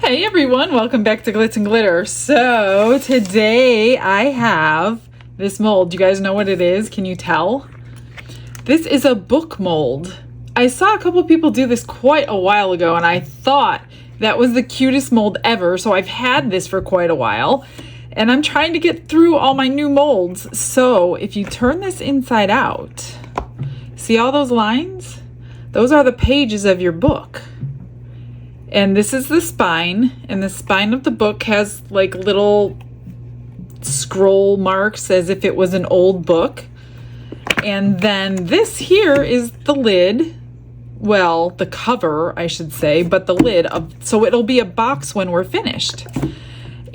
Hey everyone, welcome back to Glitz and Glitter. So today I have this mold. Do you guys know what it is? Can you tell? This is a book mold. I saw a couple people do this quite a while ago and I thought that was the cutest mold ever. So I've had this for quite a while and I'm trying to get through all my new molds. So if you turn this inside out, see all those lines? Those are the pages of your book. And this is the spine, and the spine of the book has like little scroll marks as if it was an old book. And then this here is the lid, well, the cover, I should say, but the lid of, so it'll be a box when we're finished.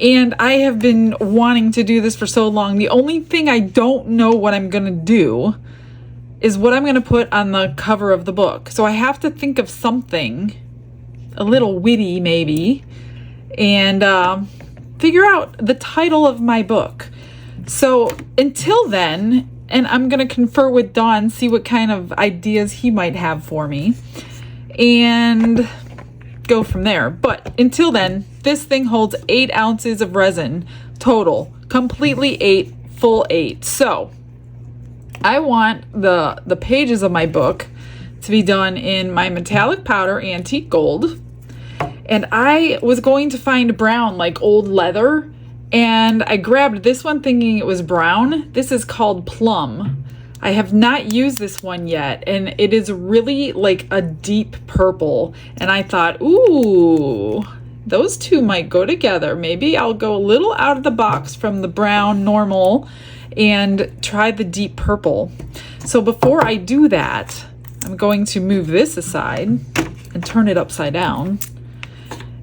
And I have been wanting to do this for so long. The only thing I don't know what I'm gonna do is what I'm gonna put on the cover of the book. So I have to think of something a little witty maybe, and figure out the title of my book. So until then, and I'm gonna confer with Dawn, see what kind of ideas he might have for me, and go from there. But until then, this thing holds 8 ounces of resin total, completely 8, full 8. So I want the pages of my book to be done in my metallic powder antique gold. And I was going to find brown, like old leather, and I grabbed this one thinking it was brown. This is called plum. I have not used this one yet, and it is really like a deep purple. And I thought, ooh, those two might go together. Maybe I'll go a little out of the box from the brown normal and try the deep purple. So before I do that, I'm going to move this aside and turn it upside down.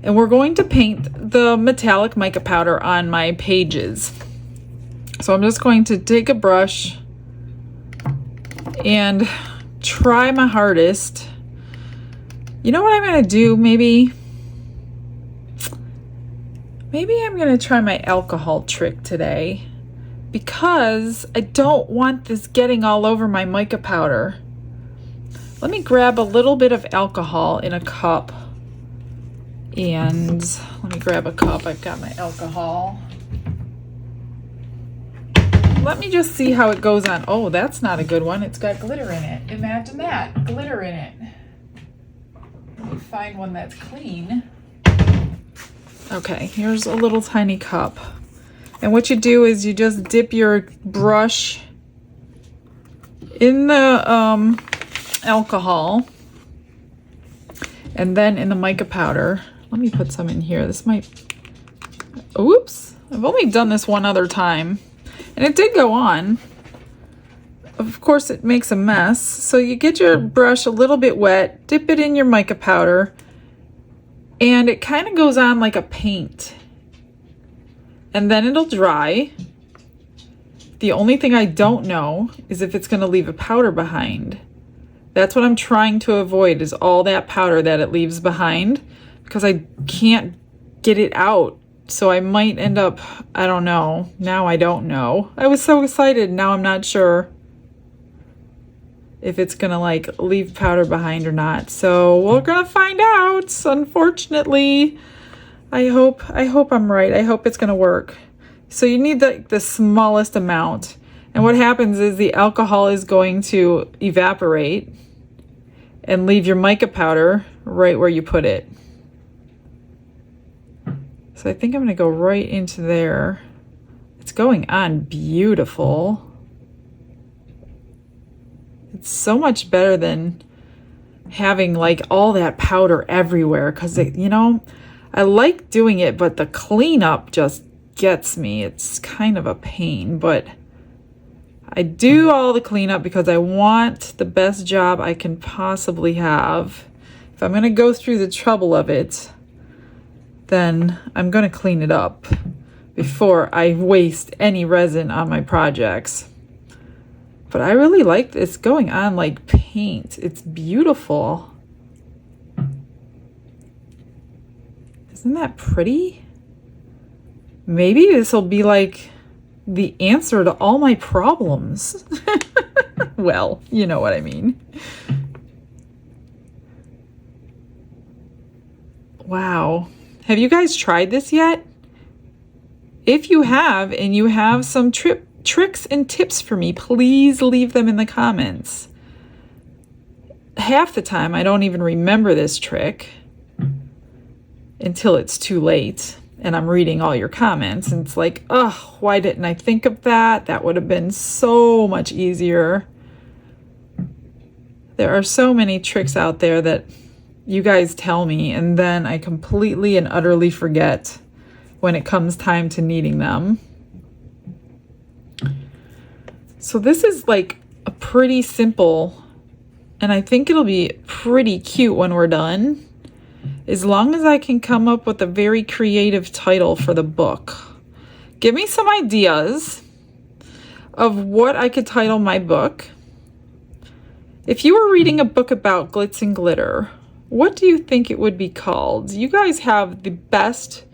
And we're going to paint the metallic mica powder on my pages. So I'm just going to take a brush and try my hardest. You know what I'm going to do? Maybe I'm going to try my alcohol trick today, because I don't want this getting all over my mica powder. Let me grab a little bit of alcohol in a cup. And let me grab a cup. I've got my alcohol. Let me just see how it goes on. Oh, that's not a good one. It's got glitter in it. Imagine that, glitter in it. Let me find one that's clean. Okay, here's a little tiny cup. And what you do is you just dip your brush in the alcohol and then in the mica powder. Let me put some in here. This might, oops, I've only done this one other time and it did go on. Of course it makes a mess. So you get your brush a little bit wet, dip it in your mica powder, and it kind of goes on like a paint. And then it'll dry. The only thing I don't know is if it's gonna leave a powder behind. That's what I'm trying to avoid, is all that powder that it leaves behind, because I can't get it out. So I might end up, I don't know. Now I don't know. I was so excited. Now I'm not sure if it's gonna like leave powder behind or not. So we're gonna find out, unfortunately. I hope I'm right. I hope it's gonna work. So you need the smallest amount. And what happens is the alcohol is going to evaporate and leave your mica powder right where you put it. So I think I'm gonna go right into there. It's going on beautiful. It's so much better than having like all that powder everywhere, because you know, I like doing it, but the cleanup just gets me. It's kind of a pain, but I do all the cleanup because I want the best job I can possibly have. If I'm gonna go through the trouble of it, then I'm gonna clean it up before I waste any resin on my projects. But I really like this going on like paint. It's beautiful. Isn't that pretty? Maybe this will be like the answer to all my problems. Well, you know what I mean. Wow. Have you guys tried this yet? If you have, and you have some tricks and tips for me, please leave them in the comments. Half the time, I don't even remember this trick until it's too late and I'm reading all your comments and it's like, oh, why didn't I think of that? That would have been so much easier. There are so many tricks out there that you guys tell me and then I completely and utterly forget when it comes time to needing them. So this is like a pretty simple, and I think it'll be pretty cute when we're done, as long as I can come up with a very creative title for the book. Give me some ideas of what I could title my book. If you were reading a book about glitz and glitter, what do you think it would be called? You guys have the best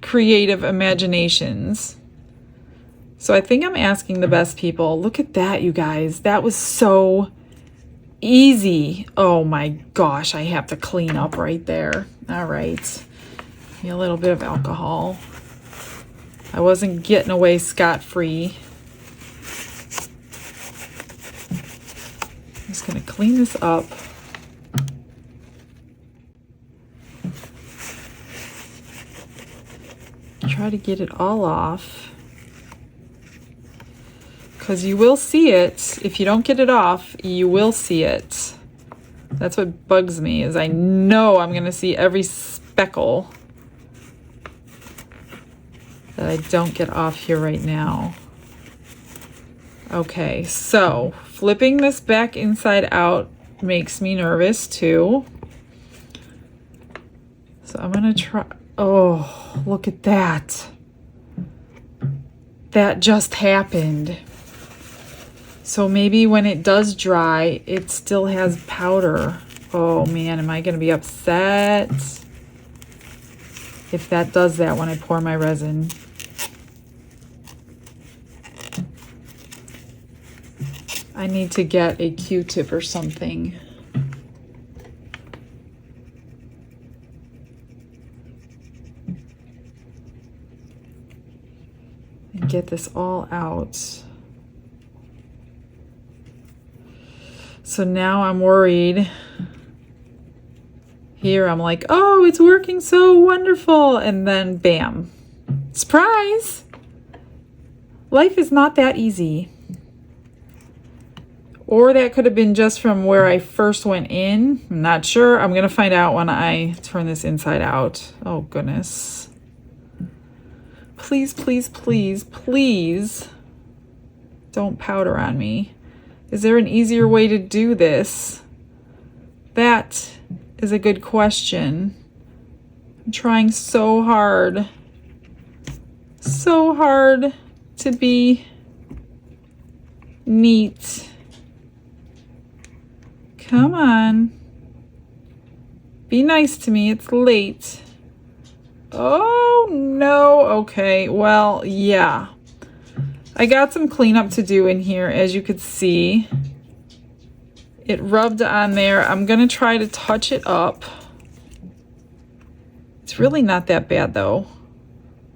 creative imaginations. So I think I'm asking the best people. Look at that, you guys. That was so easy. Oh my gosh, I have to clean up right there. All right. A little bit of alcohol. I wasn't getting away scot-free. I'm just going to clean this up. Try to get it all off, because you will see it. If you don't get it off, you will see it. That's what bugs me, is I know I'm going to see every speckle that I don't get off here right now. Okay, so flipping this back inside out makes me nervous too. So I'm going to try. Oh, look at that. That just happened. So maybe when it does dry, it still has powder. Oh man, am I going to be upset if that does that when I pour my resin? I need to get a Q-tip or something. Get this all out. So now I'm worried. Here I'm like, oh, it's working so wonderful. And then bam, surprise. Life is not that easy. Or that could have been just from where I first went in. I'm not sure. I'm going to find out when I turn this inside out. Oh goodness. Please, please, please, please don't powder on me. Is there an easier way to do this? That is a good question. I'm trying so hard to be neat. Come on. Be nice to me. It's late. Oh no. Okay, well, yeah. I got some cleanup to do in here, as you could see. It rubbed on there. I'm gonna try to touch it up. It's really not that bad though.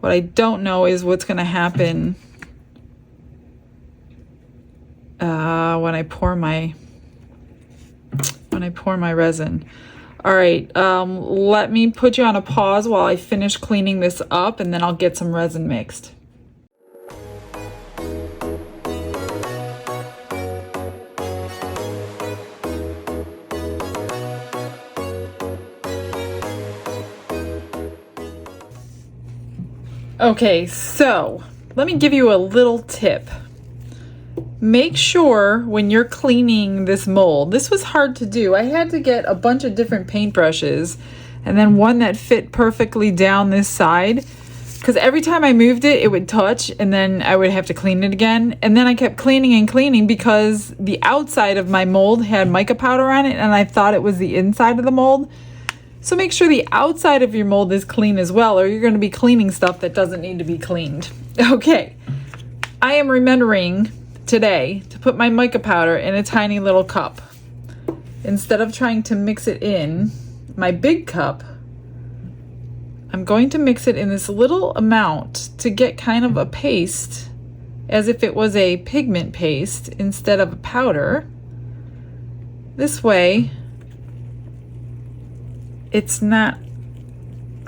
What I don't know is what's gonna happen when I pour my resin. All right, let me put you on a pause while I finish cleaning this up, and then I'll get some resin mixed. Okay, so let me give you a little tip. Make sure when you're cleaning this mold, this was hard to do. I had to get a bunch of different paintbrushes and then one that fit perfectly down this side, because every time I moved it, it would touch and then I would have to clean it again. And then I kept cleaning and cleaning because the outside of my mold had mica powder on it and I thought it was the inside of the mold. So make sure the outside of your mold is clean as well, or you're going to be cleaning stuff that doesn't need to be cleaned. Okay, I am remembering today to put my mica powder in a tiny little cup. Instead of trying to mix it in my big cup, I'm going to mix it in this little amount to get kind of a paste, as if it was a pigment paste instead of a powder. This way, it's not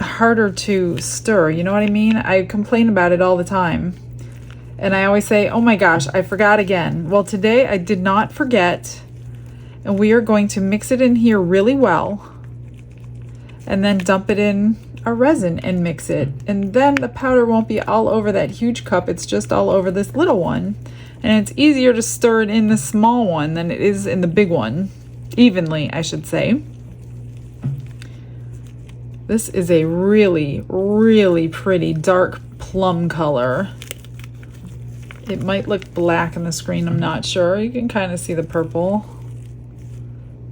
harder to stir, you know what I mean? I complain about it all the time. And I always say, oh my gosh, I forgot again. Well, today I did not forget. And we are going to mix it in here really well. And then dump it in our resin and mix it. And then the powder won't be all over that huge cup. It's just all over this little one. And it's easier to stir it in the small one than it is in the big one. Evenly, I should say. This is a really, really pretty dark plum color. It might look black on the screen, I'm not sure. You can kind of see the purple.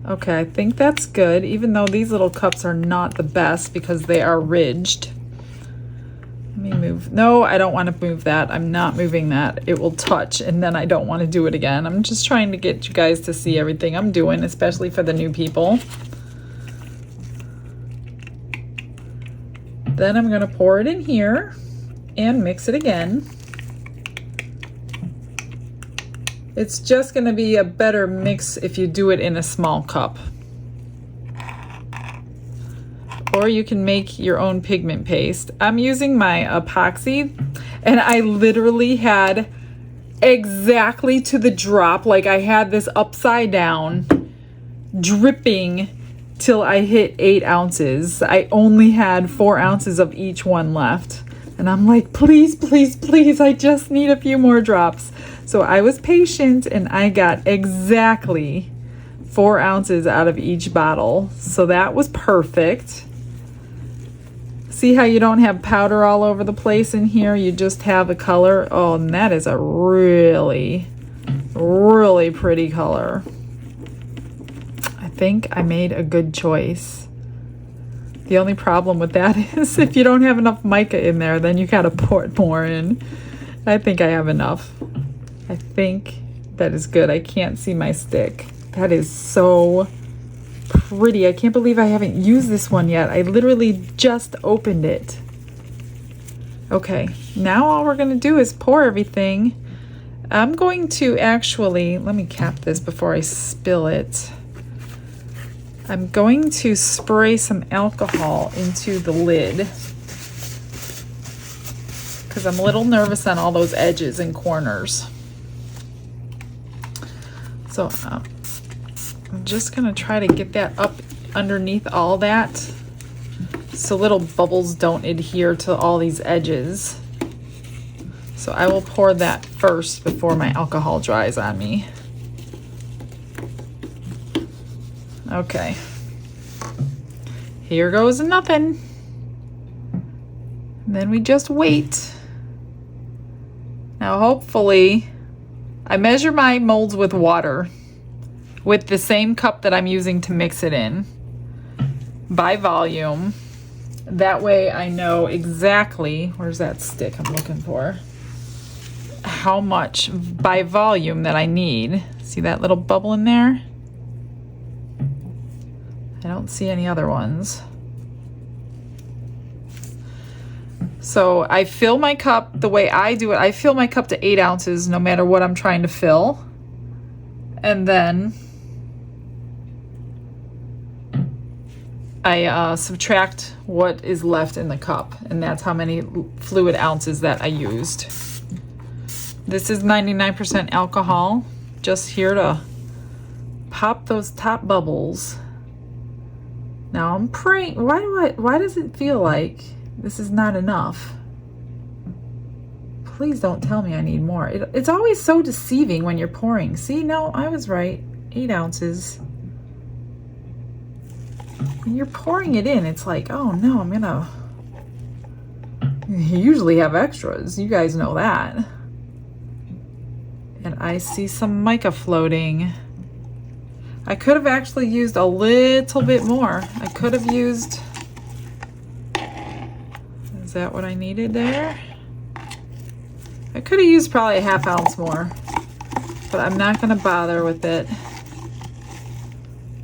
Okay, I think that's good, even though these little cups are not the best because they are ridged. Let me move. No, I don't want to move that. I'm not moving that. It will touch, and then I don't want to do it again. I'm just trying to get you guys to see everything I'm doing, especially for the new people. Then I'm going to pour it in here and mix it again. It's just going to be a better mix if you do it in a small cup. Or you can make your own pigment paste. I'm using my epoxy, and I literally had exactly to the drop, like I had this upside down, dripping till I hit 8 ounces. I only had 4 ounces of each one left. And I'm like, please, please, please, I just need a few more drops. So I was patient and I got exactly 4 ounces out of each bottle. So that was perfect. See how you don't have powder all over the place in here? You just have a color. Oh, and that is a really, really pretty color. I think I made a good choice. The only problem with that is if you don't have enough mica in there, then you gotta pour it more in. I think I have enough. I think that is good. I can't see my stick. That is so pretty. I can't believe I haven't used this one yet. I literally just opened it. Okay, now all we're gonna do is pour everything. I'm going to actually, let me cap this before I spill it. I'm going to spray some alcohol into the lid because I'm a little nervous on all those edges and corners. So I'm just going to try to get that up underneath all that so little bubbles don't adhere to all these edges. So I will pour that first before my alcohol dries on me. Okay, here goes nothing. And then we just wait. Now hopefully, I measure my molds with water with the same cup that I'm using to mix it in by volume. That way I know exactly, where's that stick I'm looking for, how much by volume that I need. See that little bubble in there? I don't see any other ones. So I fill my cup the way I do it. I fill my cup to 8 ounces no matter what I'm trying to fill. And then I subtract what is left in the cup. And that's how many fluid ounces that I used. This is 99% alcohol. Just here to pop those top bubbles. Now I'm praying, why does it feel like this is not enough? Please don't tell me I need more. It's always so deceiving when you're pouring. See, no, I was right, 8 ounces. When you're pouring it in, it's like, oh no, you usually have extras. You guys know that. And I see some mica floating. I could have actually used a little bit more. I could have used, is that what I needed there? I could have used probably a ½ ounce more, but I'm not gonna bother with it.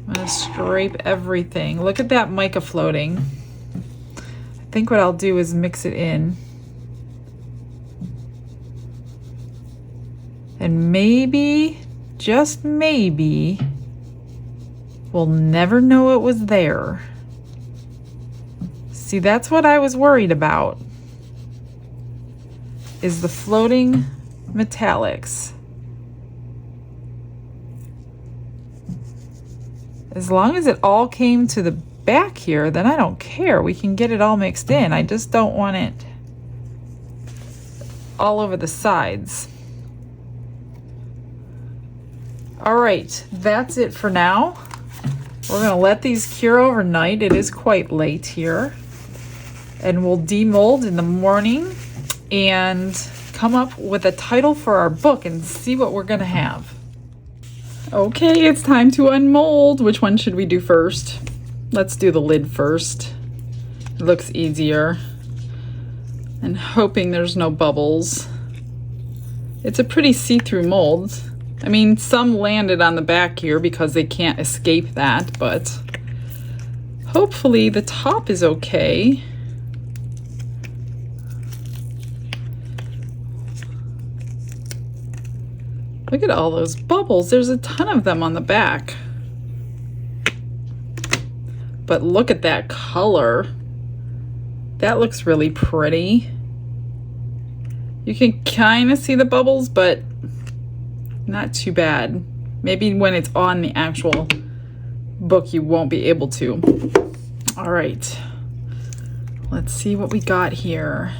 I'm gonna scrape everything. Look at that mica floating. I think what I'll do is mix it in. And maybe, just maybe, we'll never know it was there. See, that's what I was worried about, is the floating metallics. As long as it all came to the back here, then I don't care. We can get it all mixed in. I just don't want it all over the sides. All right, that's it for now. We're gonna let these cure overnight. It is quite late here. And we'll demold in the morning and come up with a title for our book and see what we're gonna have. Okay, it's time to unmold. Which one should we do first? Let's do the lid first. It looks easier. And hoping there's no bubbles. It's a pretty see-through mold. I mean, some landed on the back here because they can't escape that, but hopefully the top is okay. Look at all those bubbles. There's a ton of them on the back. But look at that color. That looks really pretty. You can kind of see the bubbles, but not too bad. Maybe when it's on the actual book, you won't be able to. All right. Let's see what we got here.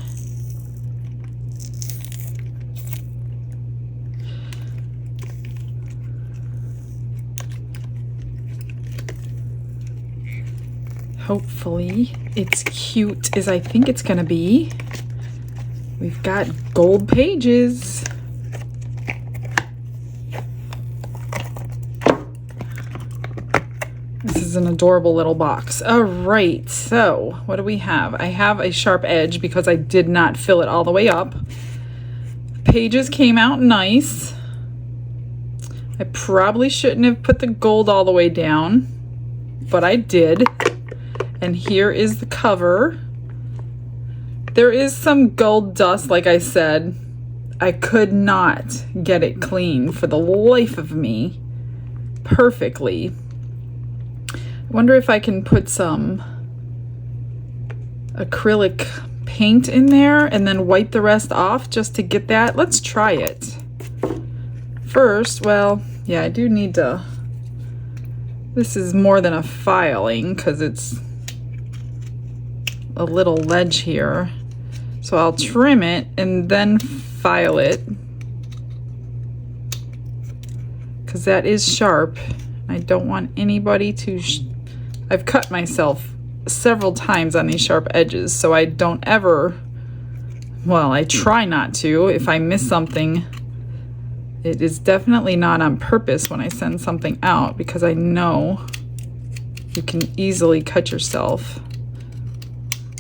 Hopefully it's cute as I think it's gonna be. We've got gold pages. This is an adorable little box. All right, so what do we have? I have a sharp edge because I did not fill it all the way up. Pages came out nice. I probably shouldn't have put the gold all the way down, but I did. And here is the cover. There is some gold dust, like I said. I could not get it clean for the life of me perfectly. I wonder if I can put some acrylic paint in there and then wipe the rest off just to get that. Let's try it. First, well, yeah, I do need to, this is more than a filing because it's a little ledge here. So I'll trim it and then file it because that is sharp. I don't want anybody to, I've cut myself several times on these sharp edges, so I don't ever, well, I try not to. If I miss something, it is definitely not on purpose when I send something out because I know you can easily cut yourself.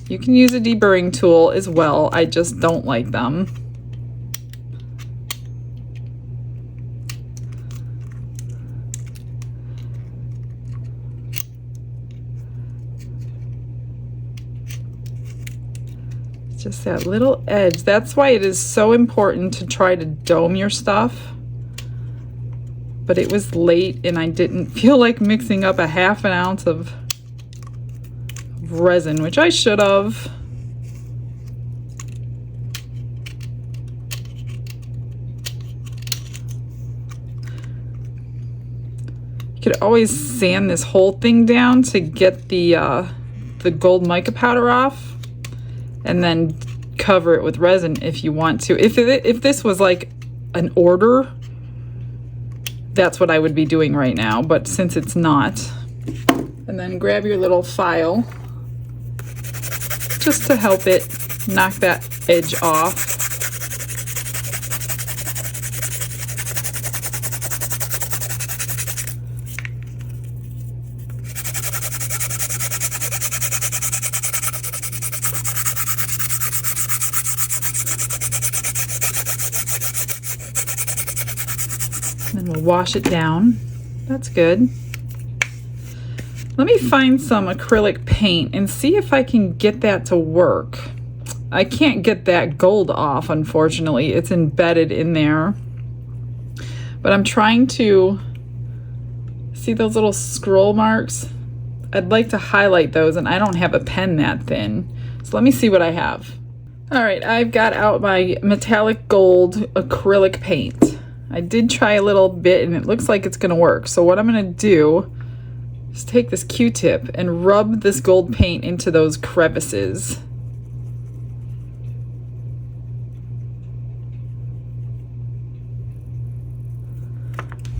You can use a deburring tool as well. I just don't like them. It's just that little edge. That's why it is so important to try to dome your stuff. But it was late and I didn't feel like mixing up a ½ ounce of resin, which I should have. You could always sand this whole thing down to get the gold mica powder off, and then cover it with resin if you want to. If this was like an order, that's what I would be doing right now. But since it's not, and then grab your little file, just to help it knock that edge off. And then we'll wash it down. That's good. Let me find some acrylic paint paint and see if I can get that to work. I can't get that gold off, unfortunately. It's embedded in there. But I'm trying to see those little scroll marks. I'd like to highlight those, and I don't have a pen that thin. So let me see what I have. All right, I've got out my metallic gold acrylic paint. I did try a little bit, and it looks like it's gonna work. So what I'm gonna do is take this Q-tip and rub this gold paint into those crevices.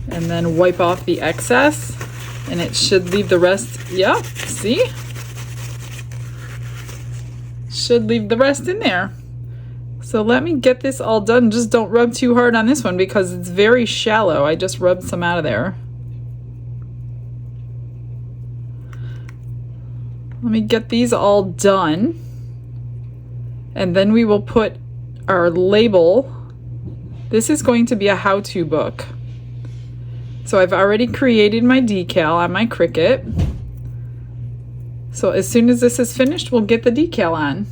And then wipe off the excess, and it should leave the rest. Yeah, see? Should leave the rest in there. So let me get this all done. Just don't rub too hard on this one because it's very shallow. I just rubbed some out of there. Let me get these all done. And then we will put our label. This is going to be a how-to book. So I've already created my decal on my Cricut. So as soon as this is finished, we'll get the decal on.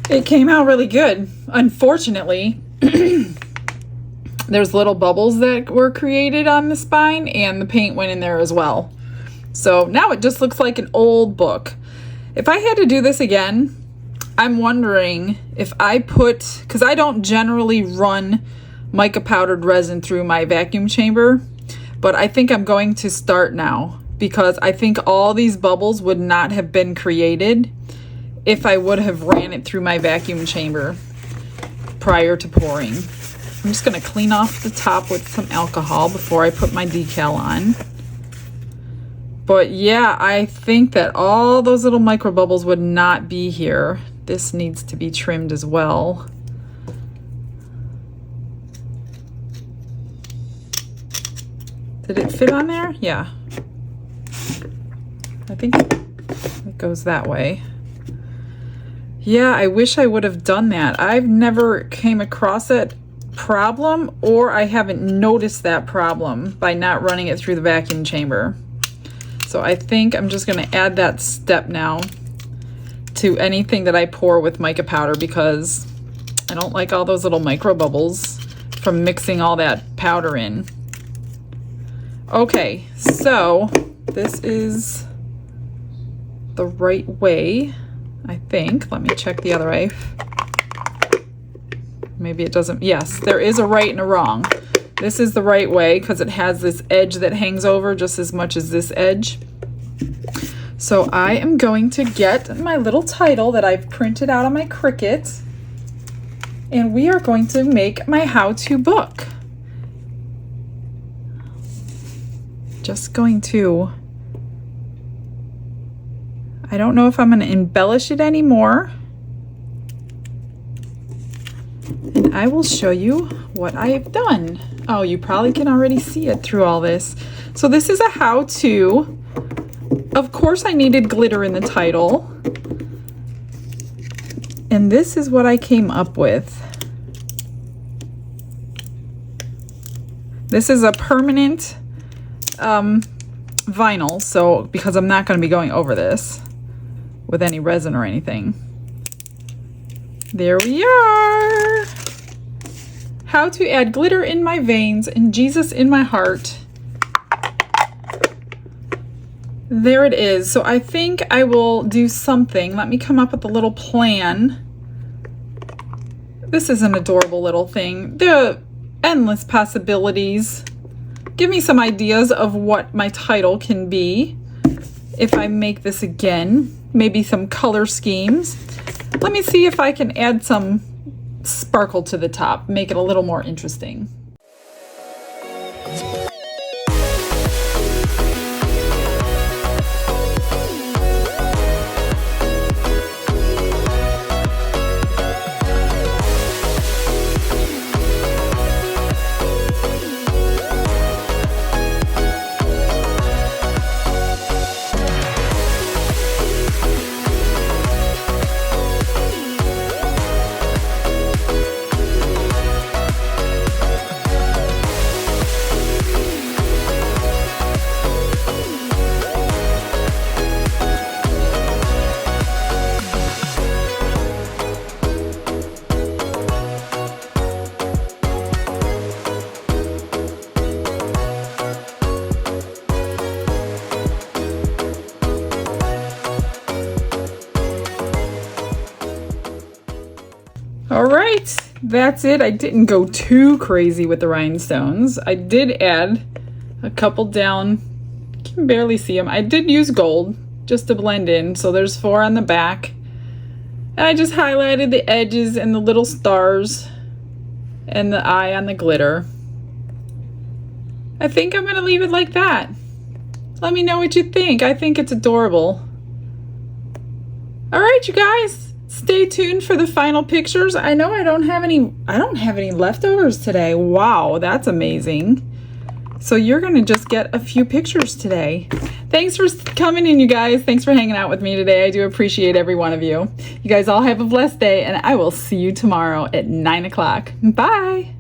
It came out really good. Unfortunately, there's little bubbles that were created on the spine and the paint went in there as well. So now it just looks like an old book. If I had to do this again, I'm wondering if I put, because I don't generally run mica powdered resin through my vacuum chamber, but I think I'm going to start now because I think all these bubbles would not have been created if I would have ran it through my vacuum chamber prior to pouring. I'm just gonna clean off the top with some alcohol before I put my decal on. But yeah, I think that all those little micro bubbles would not be here. This needs to be trimmed as well. Did it fit on there? Yeah. I think it goes that way. Yeah, I wish I would have done that. I've never came across that problem, or I haven't noticed that problem by not running it through the vacuum chamber. So I think I'm just gonna add that step now to anything that I pour with mica powder because I don't like all those little micro bubbles from mixing all that powder in. Okay, so this is the right way. I think. Let me check the other way. Maybe it doesn't. Yes, there is a right and a wrong. This is the right way because it has this edge that hangs over just as much as this edge. So I am going to get my little title that I've printed out on my Cricut, and we are going to make my how-to book. Just going to, I don't know if I'm going to embellish it anymore. And I will show you what I have done. Oh, you probably can already see it through all this. So this is a how-to. Of course I needed glitter in the title. And this is what I came up with. This is a permanent vinyl, so because I'm not going to be going over this with any resin or anything. There we are. How to add glitter in my veins and Jesus in my heart. There it is. So I think I will do something. Let me come up with a little plan. This is an adorable little thing. There are endless possibilities. Give me some ideas of what my title can be if I make this again. Maybe some color schemes. Let me see if I can add some sparkle to the top, make it a little more interesting. that's it. I didn't go too crazy with the rhinestones. I did add a couple down. You can barely see them. I did use gold just to blend in. So there's 4 on the back. And I just highlighted the edges and the little stars and the eye on the glitter. I think I'm going to leave it like that. Let me know what you think. I think it's adorable. All right, you guys, stay tuned for the final pictures. I know I don't have any leftovers today. Wow, that's amazing. So you're going to just get a few pictures today. Thanks for coming in, you guys. Thanks for hanging out with me today. I do appreciate every one of you. You guys all have a blessed day, and I will see you tomorrow at 9 o'clock. Bye.